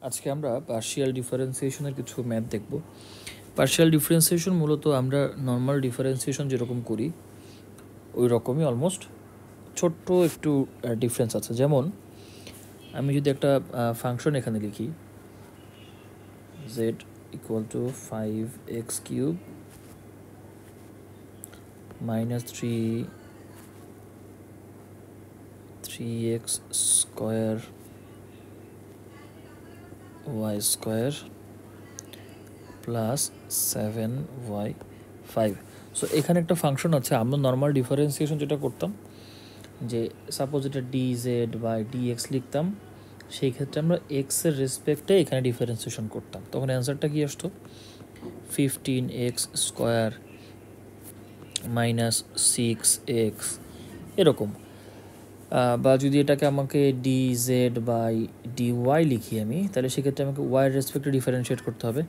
আজকে আমরা পার্শিয়াল ডিফারেন্সিয়েশনের কিছু ম্যাথ দেখব। পার্শিয়াল ডিফারেন্সিয়েশন মূলত আমরা নর্মাল ডিফারেন্সিয়েশন যেরকম করি ওই রকমই অলমোস্ট, ছোট্ট একটু ডিফারেন্স আছে। যেমন আমি যদি একটা ফাংশন এখানে লিখি z equal to 5x³ minus 3x square y square plus 7y5। So এখানে একটা ফাংশন আছে। আমরা নর্মাল ডিফারেন্সিয়েশন যেটা করতাম, যে সাপোজ এটা dz বাই dx লিখতাম, সেই ক্ষেত্রে আমরা এক্সের রেসপেক্টে এখানে ডিফারেন্সিয়েশন করতাম, তখন অ্যান্সারটা কী আসতো 15x স্কোয়ার মাইনাস 6x এরকম। বা যদি এটাকে আমাকে dz বাই dy লিখি আমি, তাহলে সেক্ষেত্রে আমাকে ওয়াইয়ের রেসপেক্টে ডিফারেন্সিয়েট করতে হবে।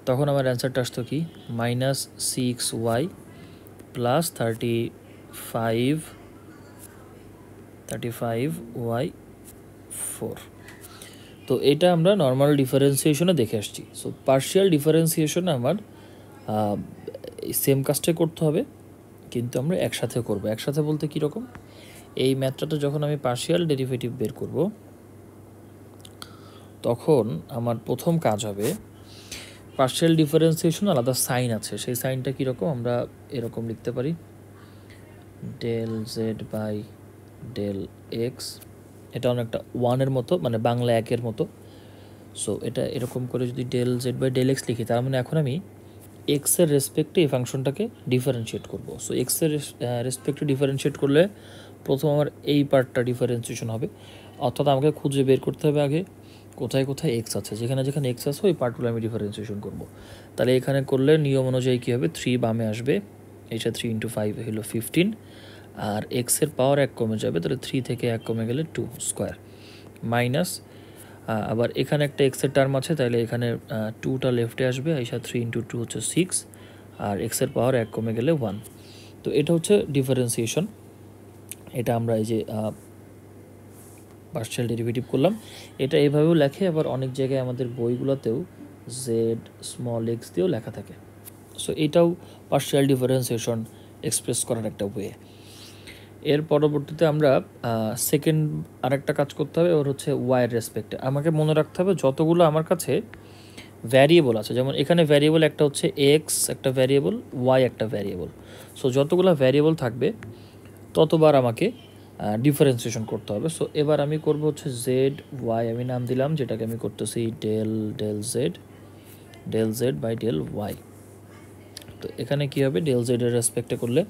তখন আমার অ্যান্সারটা আসতো কি মাইনাস 6y প্লাস 35y4। তো এটা আমরা নর্মাল ডিফারেন্সিয়েশনে দেখে আসছি। সো পার্শিয়াল ডিফারেন্সিয়েশনে আমার সেম কাজটাই করতে হবে, কিন্তু আমরা একসাথে করব। একসাথে বলতে কীরকম, এই ম্যাথটাতে যখন আমি পার্শিয়াল ডেরিভেটিভ বের করব, তখন আমার প্রথম কাজ হবে, পার্শিয়াল ডিফারেন্সিয়েশন আলাদা সাইন আছে, সেই সাইনটা কীরকম আমরা এরকম লিখতে পারি, del Z by del X. এটা অনেকটা ওয়ানের মতো, মানে বাংলা একের মতো। সো এটা এরকম করে যদি del Z by del X লিখি, তার মানে এখন আমি এক্সের রেসপেক্টে এই ফাংশনটাকে ডিফারেন্সিয়েট করব। সো এক্সের রেসপেক্টে ডিফারেন্সিয়েট করলে প্রথম আমার এই পার্টটা ডিফারেন্সিয়েশন হবে, অর্থাৎ আমাকে খুঁজে বের করতে হবে আগে কোথায় কোথায় এক্স আছে, যেখানে যেখানে এক্স আছে ওই পার্টগুলো আমি ডিফারেন্সিয়েশন করব। তাহলে এখানে করলে নিয়ম অনুযায়ী কী হবে, 3 বামে আসবে, এটা 3 × 5 হলো 15, আর এক্সের পাওয়ার 1 কমে যাবে, তাহলে 3 থেকে 1 কমে গেলে 2 স্কোয়ার মাইনাস, আবার এখানে একটা এক্সের টার্ম আছে, তাহলে এখানে 2টা লেফটে আসবে, আইসা 3 × 2 হচ্ছে 6, আর এক্সের পাওয়ার 1 কমে গেলে 1। তো এটা হচ্ছে ডিফারেন্সিয়েশন। এটা আমরা এই যে পার্শিয়াল ডেরিভেটিভ করলাম, এটা এভাবেও লেখে, আবার অনেক জায়গায় আমাদের বইগুলোতেও জেড স্মল এক্স দিয়েও লেখা থাকে। সো এটাও পার্শিয়াল ডিফারেন্সিয়েশন এক্সপ্রেস করার একটা ওয়ে। এর পরবর্তীতে আমরা সেকেন্ড আরেকটা কাজ করতে হবে, ওর হচ্ছে ওয়াইয়ের রেসপেক্টে। আমাকে মনে রাখতে হবে যতগুলো আমার কাছে ভ্যারিয়েবল আছে, যেমন এখানে ভ্যারিয়েবল একটা হচ্ছে এক্স একটা ভ্যারিয়েবল, ওয়াই একটা ভ্যারিয়েবল। সো যতগুলো ভ্যারিয়েবল থাকবে ততবার আমাকে ডিফারেন্সিয়েশন করতে হবে। সো এবার আমি করব হচ্ছে জেড ওয়াই, আমি নাম দিলাম, যেটাকে আমি করতেছি del Z by del Y. তো এখানে কী হবে, ডেল জেডের রেসপেক্টে করলে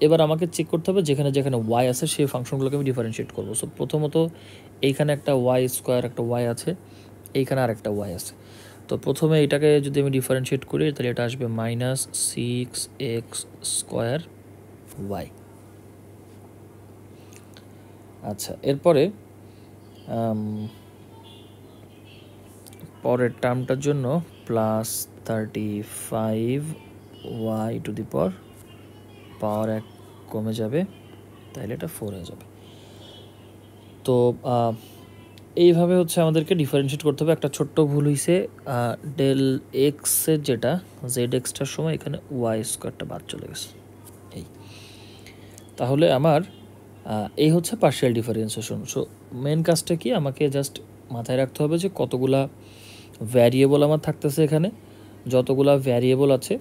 এবার আমাকে চেক করতে হবে যেখানে যেখানে ওয়াই আছে সেই ফাংশনগুলোকে আমি ডিফারেন্সিয়েট করবো। সো প্রথমত এইখানে একটা ওয়াই স্কোয়ার একটা ওয়াই আছে, এইখানে আর একটা ওয়াই আছে। তো প্রথমে এটাকে যদি আমি ডিফারেন্সিয়েট করি, তাহলে এটা আসবে মাইনাস 6x স্কোয়ার ওয়াই। আচ্ছা, এরপরে পরের টার্মটার জন্য প্লাস 35y পাওয়ার 1 কমে যাবে, তাহলে এটা 4 হয়ে যাবে। তো এইভাবে হচ্ছে আমাদেরকে ডিফারেন্সিয়েট করতে হবে। একটা ছোট্ট ভুল হয়েছে, ডেল এক্সের যেটা জেড এক্সটার সময় এখানে ওয়াই স্কোয়ারটা বাদ চলে গেছে। এই তাহলে আমার এই হচ্ছে পার্শিয়াল ডিফারেন্সিয়েশন। সো মেন কাজটা কি, আমাকে জাস্ট মাথায় রাখতে হবে যে কতগুলা ভ্যারিয়েবল আমার থাকতেছে, এখানে যতগুলা ভ্যারিয়েবল আছে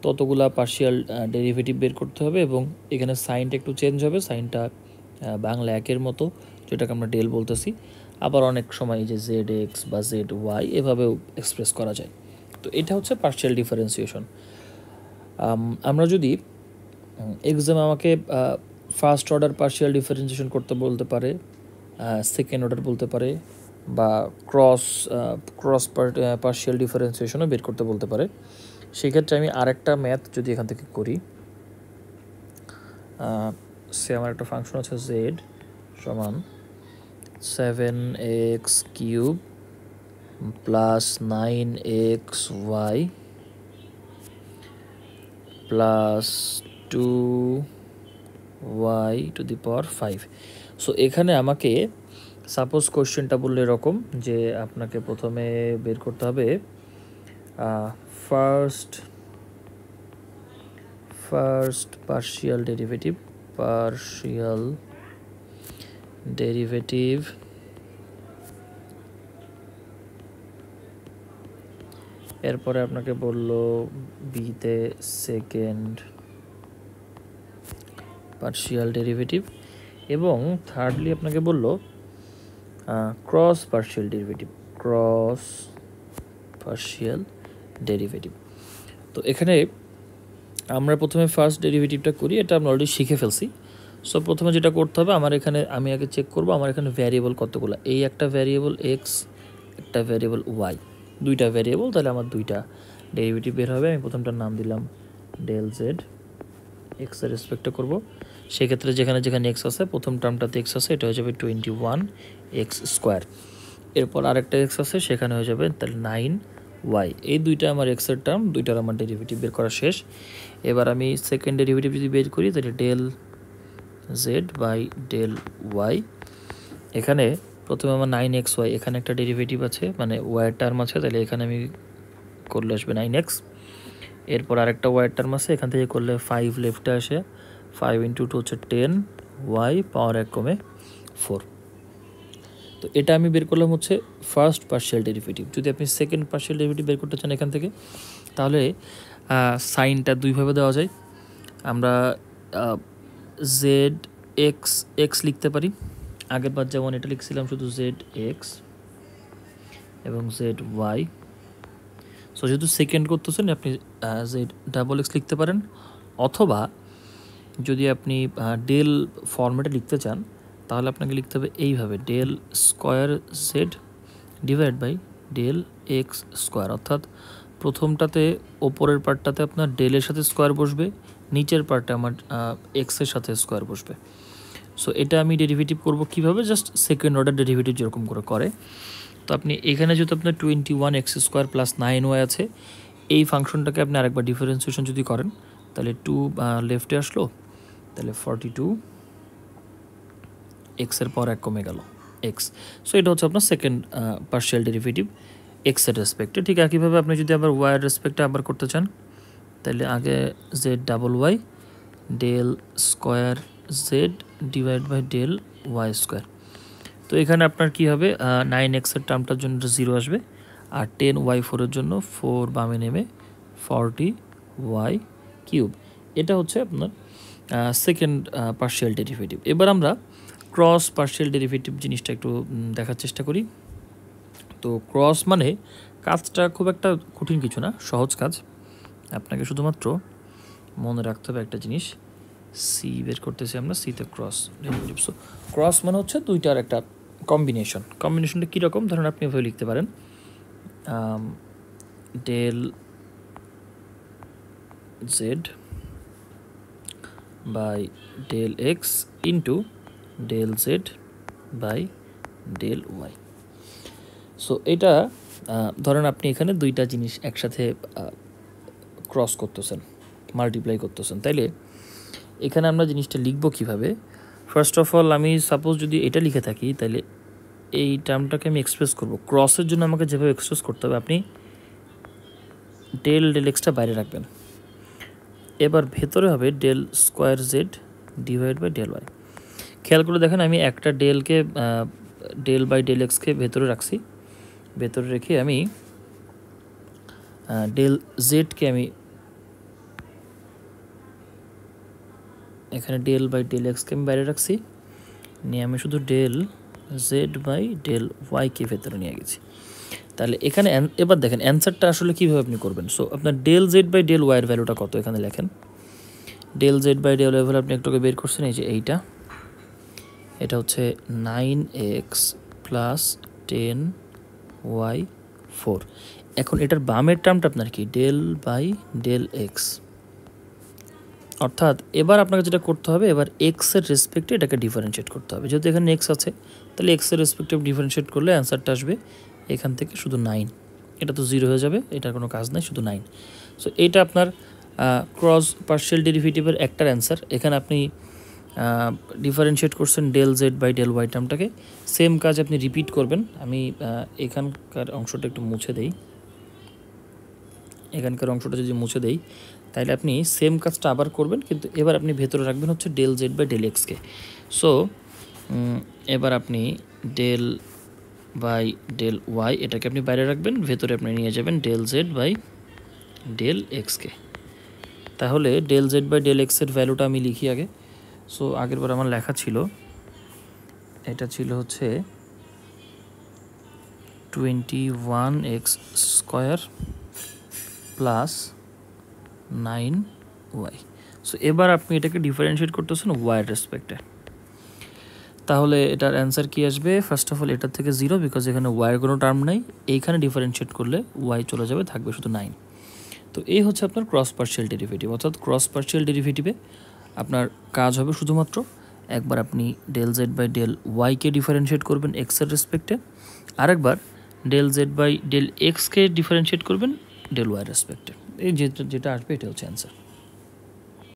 ততগুলা পার্শিয়াল ডেরিভেটিভ বের করতে হবে, এবং এখানে সাইনটা একটু চেঞ্জ হবে, সাইনটা বাংলা একের মতো, যেটাকে আমরা ডেল বলতেছি। আবার অনেক সময় যে জেড এক্স বা জেড ওয়াই এভাবেও এক্সপ্রেস করা যায়। তো এটা হচ্ছে পার্শিয়াল ডিফারেন্সিয়েশন। আমরা যদি এক্সাম আমাকে ফার্স্ট অর্ডার পার্শিয়াল ডিফারেন্সিয়েশন করতে বলতে পারে, সেকেন্ড অর্ডার বলতে পারে, বা ক্রস পার্শিয়াল ডিফারেন্সিয়েশনও বের করতে বলতে পারে, সেক্ষেত্রে আমি আরেকটা ম্যাথ যদি এখান থেকে করি, সে আমার একটা ফাংশন আছে জেড সমান 7x³ plus 9xy plus 2y to the power 5। So এখানে আমাকে সাপোজ কোশ্চেনটা বললে এরকম যে আপনাকে প্রথমে বের করতে হবে ফার্স্ট পার্শিয়াল ডেরিভেটিভ এরপরে আপনাকে বলল বিতে সেকেন্ড পার্শিয়াল ডেরিভেটিভ এবং থার্ডলি আপনাকে বলল ক্রস পার্শিয়াল ডেরিভেটিভ। তো এখানে আমরা প্রথমে ফার্স্ট ডেরিভেটিভটা করি, এটা আমরা অলরেডি শিখে ফেলছি। সো প্রথমে যেটা করতে হবে আমার এখানে, আমি আগে চেক করব আমার এখানে ভ্যারিয়েবল কতগুলো। এই একটা ভ্যারিয়েবল এক্স, একটা ভ্যারিয়েবল ওয়াই, দুইটা ভ্যারিয়েবল, তাহলে আমার দুইটা ডেরিভেটিভ বের হবে। আমি প্রথমটার নাম দিলাম ডেল জেড, এক্স এর রেসপেক্টে করব। সেক্ষেত্রে যেখানে যেখানে এক্স আছে, প্রথম টার্মটাতে এক্স আছে, এটা হয়ে যাবে 21 এক্স স্কোয়ার। এরপর আরেকটা এক্স আছে, সেখানে হয়ে যাবে তাহলে 9 ওয়াই। এই দুইটা আমার এক্সের টার্ম, দুইটার আমার ডেরিভেটিভ বের করা শেষ। এবার আমি সেকেন্ড ডেরিভেটিভ যদি বের করি তাহলে del Z by del Y. এখানে প্রথমে আমার 9xy, এখানে একটা ডেরিভেটিভ আছে মানে ওয়াইয়ের টার্ম আছে, তাহলে এখানে আমি করলে আসবে 9x। এরপর আরেকটা ওয়াইয়ের টার্ম আছে, এখান থেকে করলে 5 লেফটে আসে, 5 × 2 হচ্ছে 10 ওয়াই পাওয়ার 1 কমে 4। তো এটা আমি বের করলাম হচ্ছে ফার্স্ট পার্শিয়াল ডেরিভেটিভ। যদি আপনি সেকেন্ড পার্শিয়াল ডেরিভেটিভ বের করতে চান এখান থেকে, তাহলে সাইনটা দুইভাবে দেওয়া যায়। আমরা জেড এক্স লিখতে পারি, আগের বার যেমন এটা লিখছিলাম শুধু জেড এক্স এবং জেড ওয়াই। সো যেহেতু সেকেন্ড করতেছেন আপনি জেড ডাবল এক্স লিখতে পারেন, অথবা যদি আপনি ডেল ফর্মেটে লিখতে চান তাহলে আপনাকে লিখতে হবে এইভাবে, del square Z divide by del X square. অর্থাৎ প্রথমটাতে ওপরের পার্টটাতে আপনার ডেলের সাথে স্কোয়ার বসবে, নিচের পার্টে আমার এক্সের সাথে স্কোয়ার বসবে। সো এটা আমি ডেরিভেটিভ করব কিভাবে, জাস্ট সেকেন্ড অর্ডার ডেরিভেটিভ যেরকম করে। তো আপনি এখানে যেহেতু আপনার 21 এক্স স্কোয়ার প্লাস 9y আছে, এই ফাংশনটাকে আপনি আরেকবার ডিফারেন্সিয়েশন যদি করেন তাহলে 2 লেফটে আসলো, তাহলে 42 এক্সের পর 1 কমে গেল এক্স। সো এটা হচ্ছে আপনার সেকেন্ড পার্শিয়াল ডেরিভেটিভ এক্সের রেসপেক্টে। ঠিক একইভাবে আপনি যদি আবার ওয়াইয়ের রেসপেক্টে আবার করতে চান তাহলে আগে Z double Y del square Z divide by del Y square. তো এখানে আপনার কি হবে, 9xের টার্মটার জন্য 0 আসবে, আর 10y4-এর জন্য 4 বামে নেমে 40y3। এটা হচ্ছে আপনার সেকেন্ড পার্শিয়াল ডেরিভেটিভ। এবার আমরা ক্রস পার্শিয়াল ডেরিভেটিভ জিনিসটা একটু দেখার চেষ্টা করি। তো ক্রস মানে কাজটা খুব একটা কঠিন কিছু না, সহজ কাজ। আপনাকে শুধুমাত্র মনে রাখতে হবে একটা জিনিস, সি বের করতেছি আমরা, সিতে ক্রস ডেরিভেটিভ। সো ক্রস মানে হচ্ছে দুইটার একটা কম্বিনেশনটা কীরকম, ধরুন আপনি এভাবে লিখতে পারেন del Z by del X into del Z by del Y. So এটা ধরেন আপনি এখানে দুইটা জিনিস একসাথে ক্রস করতেছেন, মাল্টিপ্লাই করতেছেন, তাইলে এখানে আমরা জিনিসটা লিখব কিভাবে। ফার্স্ট অফ অল আমি সাপোজ যদি এটা লিখে থাকি তাহলে এই টার্মটাকে আমি এক্সপ্রেস করব, ক্রসের জন্য আমাকে যেভাবে এক্সপ্রেস করতে হবে, আপনি ডেল এক্সটা বাইরে রাখবেন। এবার ভেতরে হবে del square Z divide by del Y. খেয়াল করে দেখেন আমি একটা ডেলকে ডেল বাই ডেল এক্সকে ভেতরে রাখছি, ভেতরে রেখে আমি ডেল জেডকে আমি এখানে ডেল বাই ডেল এক্সকে আমি বাইরে রাখছি, নিয়ে আমি শুধু ডেল জেড বাই ডেল ওয়াইকে ভেতরে নিয়ে গেছি। তাহলে এখানে এবার দেখেন অ্যান্সারটা আসলে কীভাবে আপনি করবেন। সো আপনার ডেল জেড বাই ডেল ওয়াইয়ের ভ্যালুটা কত এখানে লেখেন। Del Z by del Y value আপনি একটুকে বের করছেন, এই যে এটা হচ্ছে 9x প্লাস 10y4। এখন এটার বামের টার্মটা আপনার কি, ডেল বাই ডেল এক্স। অর্থাৎ এবার আপনাকে যেটা করতে হবে, এবার এক্সের রেসপেক্টে এটাকে ডিফারেন্সিয়েট করতে হবে। যেহেতু এখানে এক্স আছে তাহলে এক্সের রেসপেক্টে ডিফারেন্সিয়েট করলে অ্যান্সারটা আসবে এখান থেকে শুধু 9। এটা তো 0 হয়ে যাবে, এটার কোনো কাজ নাই, শুধু 9। সো এইটা আপনার ক্রস পার্শিয়াল ডেরিভেটিভের একটার অ্যান্সার। এখানে আপনি ডিফারেন্সিয়েট করছেন del Z by del y টার্মটাকে, সেম কাজ আপনি রিপিট করবেন। আমি এখানকার অংশটা একটু মুছে দেই, এখানকার অংশটা যদি মুছে দেই তাহলে আপনি সেম কাজটা আবার করবেন, কিন্তু এবার আপনি ভেতরে রাখবেন হচ্ছে ডেল জেড বাই ডেল এক্সকে। সো এবার আপনি ডেল বাই ডেল ওয়াই এটাকে আপনি বাইরে রাখবেন, ভেতরে আপনি নিয়ে যাবেন ডেল জেড বাই ডেল এক্সকে। তাহলে ডেল জেড বাই ডেল এক্সের ভ্যালুটা আমি লিখি আগে। সো আগেরবার আমার লেখা ছিল, এটা ছিল হচ্ছে 21x square plus 9y। So এবার আপনি এটাকে ডিফারেন্সিয়েট করতেছেন ওয়াইয়ের রেসপেক্টে, তাহলে এটার অ্যান্সার কী আসবে? ফার্স্ট অফ অল এটার থেকে 0, বিকজ এখানে ওয়াইয়ের কোনো টার্ম নাই, এইখানে ডিফারেন্সিয়েট করলে ওয়াই চলে যাবে, থাকবে শুধু 9। তো এই হচ্ছে আপনার ক্রস পার্শিয়াল ডেরিভেটিভ। অর্থাৎ ক্রস পার্শিয়াল ডেরিভেটিভে আপনার কাজ হবে শুধুমাত্র একবার আপনি ডেল জেড বাই ডেল ওয়াইকে ডিফারেন্সিয়েট করবেন এক্সের রেসপেক্টে, আরেকবার ডেল জেড বাই ডেল এক্সকে ডিফারেন্সিয়েট করবেন ডেল ওয়াইয়ের রেসপেক্টে। এই যেটা আসবে এটা হচ্ছে অ্যান্সার।